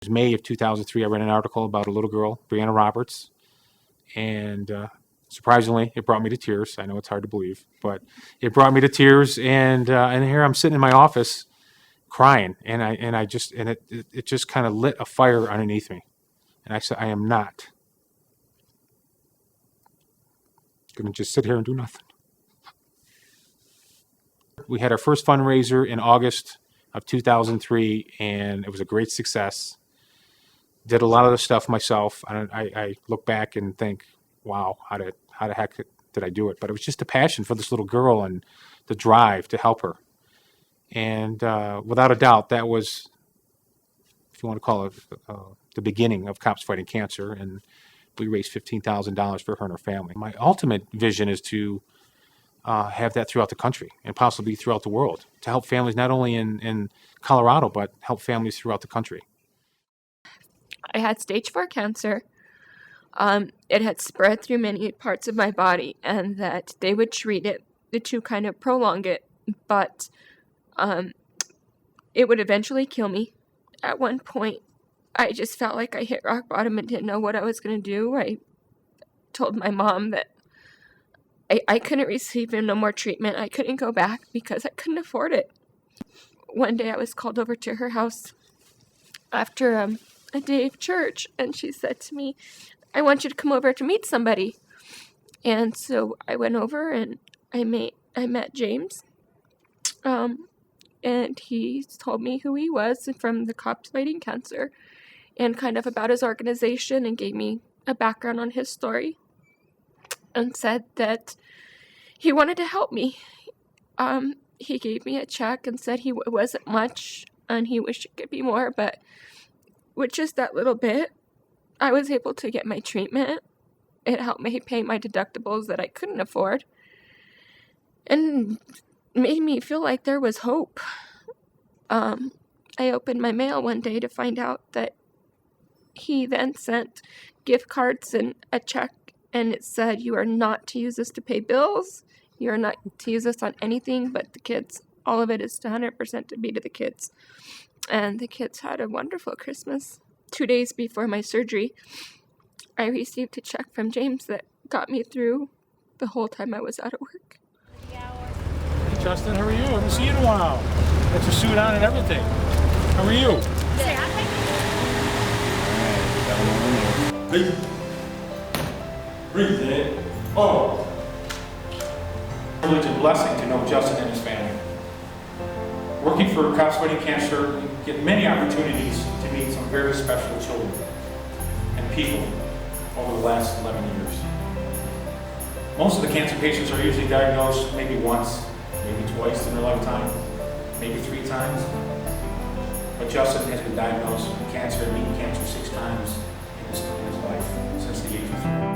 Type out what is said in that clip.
It was May of 2003. I read an article about a little girl, Brianna Roberts, and surprisingly, it brought me to tears. I know it's hard to believe, but it brought me to tears. And here I'm sitting in my office crying, and it just kind of lit a fire underneath me. And I said, I am not going to just sit here and do nothing. We had our first fundraiser in August of 2003, and it was a great success. Did a lot of the stuff myself. I look back and think, wow, how the heck did I do it? But it was just a passion for this little girl and the drive to help her. And without a doubt, that was, if you want to call it, the beginning of Cops Fighting Cancer. And we raised $15,000 for her and her family. My ultimate vision is to have that throughout the country and possibly throughout the world, to help families not only in Colorado, but help families throughout the country. I had stage 4 cancer. It had spread through many parts of my body, and that they would treat it to kind of prolong it, but it would eventually kill me. At one point, I just felt like I hit rock bottom and didn't know what I was going to do. I told my mom that I couldn't receive no more treatment. I couldn't go back because I couldn't afford it. One day I was called over to her house after a day of church, and she said to me, I want you to come over to meet somebody. And so I went over and I met James, and he told me who he was from the Cops Fighting Cancer and kind of about his organization, and gave me a background on his story and said that he wanted to help me. He gave me a check and said it wasn't much and he wished it could be more, but with just that little bit, I was able to get my treatment. It helped me pay my deductibles that I couldn't afford, and made me feel like there was hope. I opened my mail one day to find out that he then sent gift cards and a check, and it said, you are not to use this to pay bills. You are not to use this on anything but the kids. All of it is 100% to be to the kids. And the kids had a wonderful Christmas. 2 days before my surgery, I received a check from James that got me through the whole time I was out of work. Hey Justin, how are you? I haven't seen you in a while. Got your suit on and everything. How are you? Breathe. Breathe in. Oh. Privilege and blessing to know Justin and his family. Working for Cops Fighting Cancer, we get many opportunities to meet some very special children and people over the last 11 years. Most of the cancer patients are usually diagnosed maybe once, maybe twice in their lifetime, maybe 3 times. But Justin has been diagnosed with cancer and beaten cancer 6 times in his life since the age of 3.